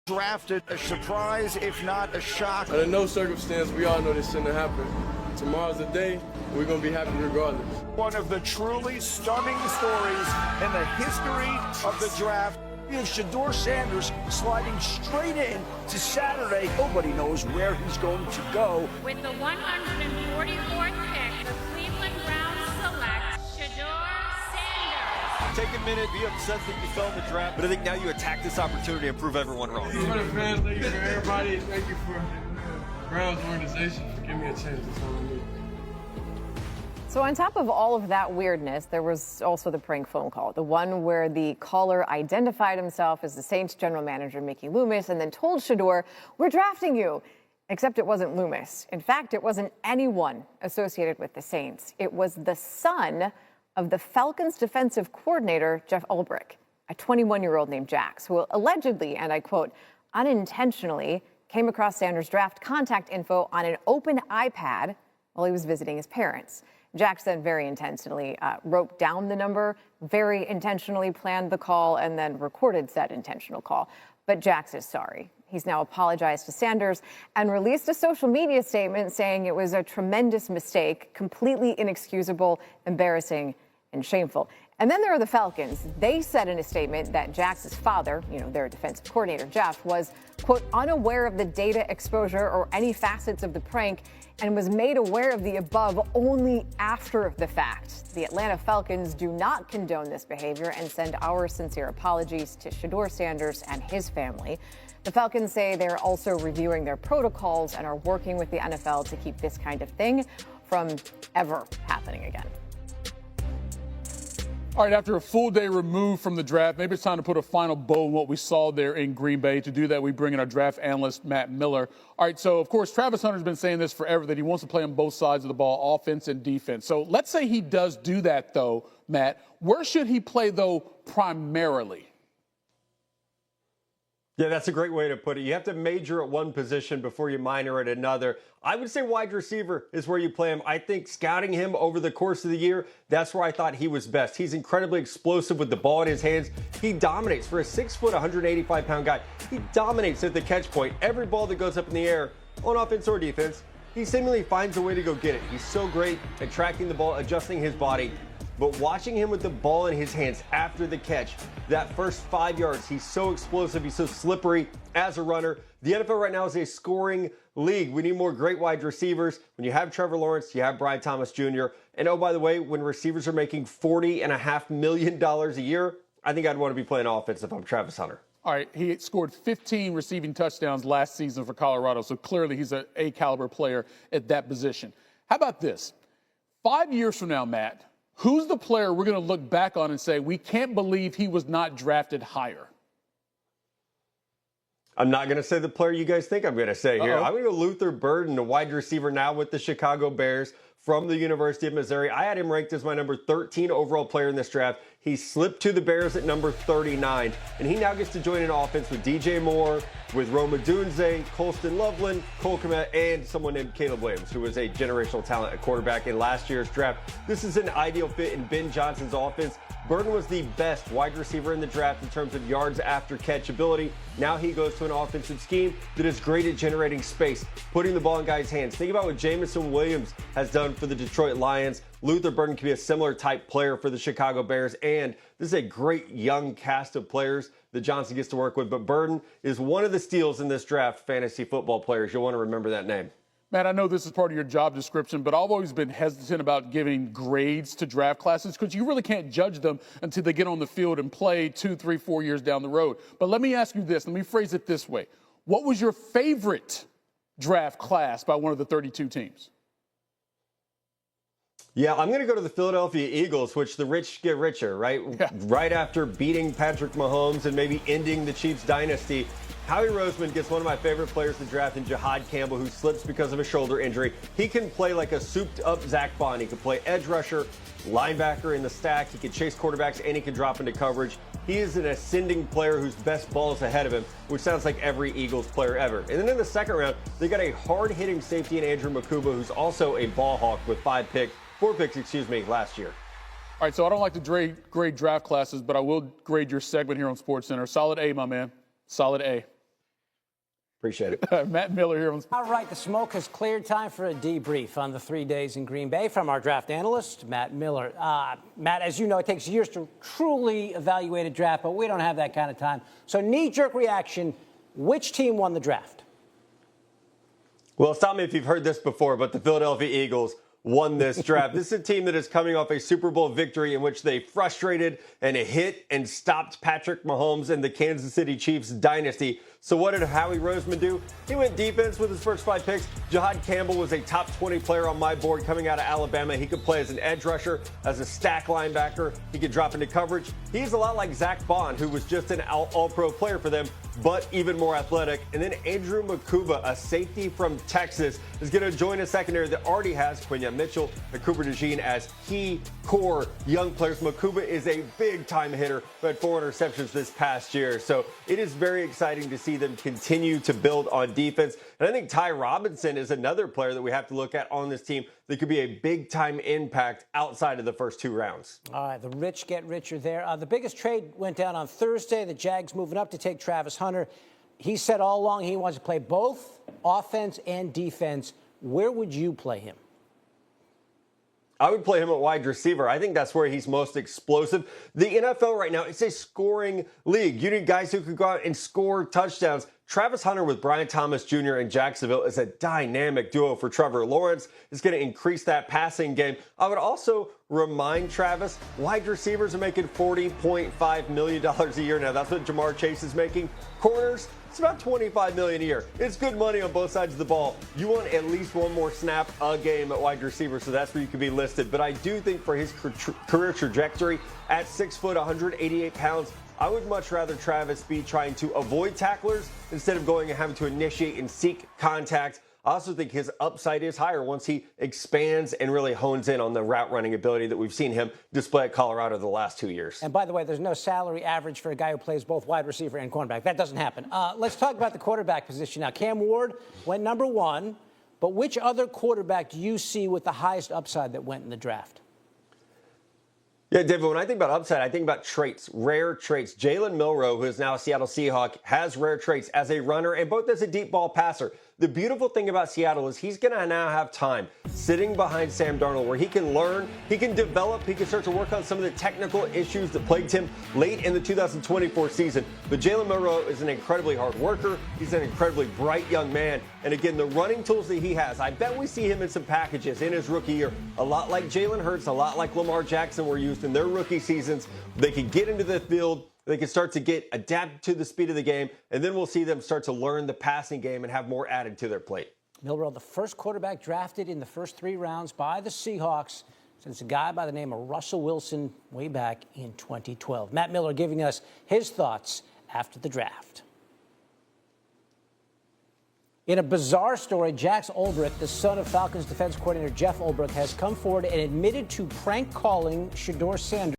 drafted a surprise, if not a shock. Under no circumstance, we all know this shouldn't have happened. Tomorrow's the day. We're going to be happy regardless. One of the truly stunning stories in the history of the draft. You have Shedeur Sanders sliding straight in to Saturday. Nobody knows where he's going to go. With the 144th pick, the Cleveland Browns select Shedeur Sanders. Take a minute, be upset that you fell in the draft, but I think now you attack this opportunity and prove everyone wrong. For the fans, thank you for everybody. Thank you for the Browns organization for giving me a chance. That's all I need. So on top of all of that weirdness, there was also the prank phone call, the one where the caller identified himself as the Saints general manager, Mickey Loomis, and then told Shedeur, "We're drafting you." Except it wasn't Loomis. In fact, it wasn't anyone associated with the Saints. It was the son of the Falcons defensive coordinator, Jeff Ulbrich, a 21-year-old named Jax, who allegedly, and I quote, unintentionally came across Sanders' draft contact info on an open iPad while he was visiting his parents. Jax then very intentionally wrote down the number, very intentionally planned the call, and then recorded said intentional call. But Jax is sorry. He's now apologized to Sanders and released a social media statement saying it was a tremendous mistake, completely inexcusable, embarrassing, and shameful. And then there are the Falcons. They said in a statement that Jax's father, their defensive coordinator, Jeff, was, quote, unaware of the data exposure or any facets of the prank and was made aware of the above only after the fact. The Atlanta Falcons do not condone this behavior and send our sincere apologies to Shedeur Sanders and his family. The Falcons say they're also reviewing their protocols and are working with the NFL to keep this kind of thing from ever happening again. All right, after a full day removed from the draft, maybe it's time to put a final bow on what we saw there in Green Bay. To do that, we bring in our draft analyst, Matt Miller. All right, so, of course, Travis Hunter's been saying this forever, that he wants to play on both sides of the ball, offense and defense. So let's say he does do that, though, Matt. Where should he play, though, primarily? Yeah, that's a great way to put it. You have to major at one position before you minor at another. I would say wide receiver is where you play him. I think scouting him over the course of the year, that's where I thought he was best. He's incredibly explosive with the ball in his hands. He dominates. For a 6 foot, 185-pound guy, he dominates at the catch point. Every ball that goes up in the air, on offense or defense, he seemingly finds a way to go get it. He's so great at tracking the ball, adjusting his body. But watching him with the ball in his hands after the catch, that first 5 yards, he's so explosive, he's so slippery as a runner. The NFL right now is a scoring league. We need more great wide receivers. When you have Trevor Lawrence, you have Brian Thomas Jr. And oh, by the way, when receivers are making $40.5 million a year, I think I'd want to be playing offense if I'm Travis Hunter. All right, he scored 15 receiving touchdowns last season for Colorado, so clearly he's an A-caliber player at that position. How about this? 5 years from now, Matt, who's the player we're going to look back on and say, we can't believe he was not drafted higher? I'm not going to say the player you guys think I'm going to say here. I'm going to go Luther Burden, a wide receiver now with the Chicago Bears from the University of Missouri. I had him ranked as my number 13 overall player in this draft. He slipped to the Bears at number 39, and he now gets to join an offense with DJ Moore, with Rome Odunze, Colston Loveland, Cole Kmet, and someone named Caleb Williams, who was a generational talent at quarterback in last year's draft. This is an ideal fit in Ben Johnson's offense. Burden was the best wide receiver in the draft in terms of yards after catch ability. Now he goes to an offensive scheme that is great at generating space, putting the ball in guys' hands. Think about what Jameson Williams has done for the Detroit Lions. Luther Burden can be a similar type player for the Chicago Bears, and this is a great young cast of players that Johnson gets to work with. But Burden is one of the steals in this draft, fantasy football players. You'll want to remember that name. Matt, I know this is part of your job description, but I've always been hesitant about giving grades to draft classes because you really can't judge them until they get on the field and play 2, 3, 4 years down the road. But let me ask you this. Let me phrase it this way. What was your favorite draft class by one of the 32 teams? Yeah, I'm going to go to the Philadelphia Eagles, which the rich get richer, right? Yeah. Right after beating Patrick Mahomes and maybe ending the Chiefs dynasty, Howie Roseman gets one of my favorite players to draft in Jahad Campbell, who slips because of a shoulder injury. He can play like a souped-up Zach Bond. He can play edge rusher, linebacker in the stack. He can chase quarterbacks, and he can drop into coverage. He is an ascending player whose best ball is ahead of him, which sounds like every Eagles player ever. And then in the second round, they got a hard-hitting safety in Andrew Makuba, who's also a ball hawk with 4 picks last year. All right, so I don't like to grade draft classes, but I will grade your segment here on SportsCenter. Solid A, my man. Solid A. Appreciate it. Matt Miller here on. All right, the smoke has cleared. Time for a debrief on the 3 days in Green Bay from our draft analyst, Matt Miller. Matt, as you know, it takes years to truly evaluate a draft, but we don't have that kind of time. So knee-jerk reaction, which team won the draft? Well, stop me if you've heard this before, but the Philadelphia Eagles won this draft. This is a team that is coming off a Super Bowl victory in which they frustrated and hit and stopped Patrick Mahomes and the Kansas City Chiefs dynasty. So what did Howie Roseman do? He went defense with his first 5 picks. Jahad Campbell was a top 20 player on my board coming out of Alabama. He could play as an edge rusher, as a stack linebacker. He could drop into coverage. He's a lot like Zach Bond, who was just an all-pro player for them, but even more athletic. And then Andrew Makuba, a safety from Texas, is going to join a secondary that already has Quenya Mitchell and Cooper DeJean as key core young players. Makuba is a big-time hitter who had 4 interceptions this past year. So it is very exciting to see them continue to build on defense. And I think Ty Robinson is another player that we have to look at on this team that could be a big-time impact outside of the first 2 rounds. All right, the rich get richer there. The biggest trade went down on Thursday. The Jags moving up to take Travis Hunter. He said all along he wants to play both offense and defense. Where would you play him? I would play him at wide receiver. I think that's where he's most explosive. The NFL right now, it's a scoring league. You need guys who can go out and score touchdowns. Travis Hunter with Brian Thomas Jr. in Jacksonville is a dynamic duo for Trevor Lawrence. It's going to increase that passing game. I would also remind Travis, wide receivers are making $40.5 million a year now. That's what Jamar Chase is making. Corners, it's about $25 million a year. It's good money on both sides of the ball. You want at least one more snap a game at wide receiver, so that's where you could be listed. But I do think for his career trajectory at 6 foot, 188 pounds, I would much rather Travis be trying to avoid tacklers instead of going and having to initiate and seek contact. I also think his upside is higher once he expands and really hones in on the route running ability that we've seen him display at Colorado the last 2 years. And by the way, there's no salary average for a guy who plays both wide receiver and cornerback. That doesn't happen. Let's talk about the quarterback position now. Cam Ward went number 1, but which other quarterback do you see with the highest upside that went in the draft? Yeah, David, when I think about upside, I think about traits, rare traits. Jalen Milroe, who is now a Seattle Seahawk, has rare traits as a runner and both as a deep ball passer. The beautiful thing about Seattle is he's going to now have time sitting behind Sam Darnold where he can learn, he can develop, he can start to work on some of the technical issues that plagued him late in the 2024 season. But Jalen Milroe is an incredibly hard worker. He's an incredibly bright young man. And again, the running tools that he has, I bet we see him in some packages in his rookie year. A lot like Jalen Hurts, a lot like Lamar Jackson were used in their rookie seasons. They can get into the field. They can start to adapt to the speed of the game, and then we'll see them start to learn the passing game and have more added to their plate. Milroe, the first quarterback drafted in the first 3 rounds by the Seahawks since a guy by the name of Russell Wilson way back in 2012. Matt Miller giving us his thoughts after the draft. In a bizarre story, Jax Ulbrich, the son of Falcons defense coordinator Jeff Ulbrich, has come forward and admitted to prank calling Shedeur Sanders.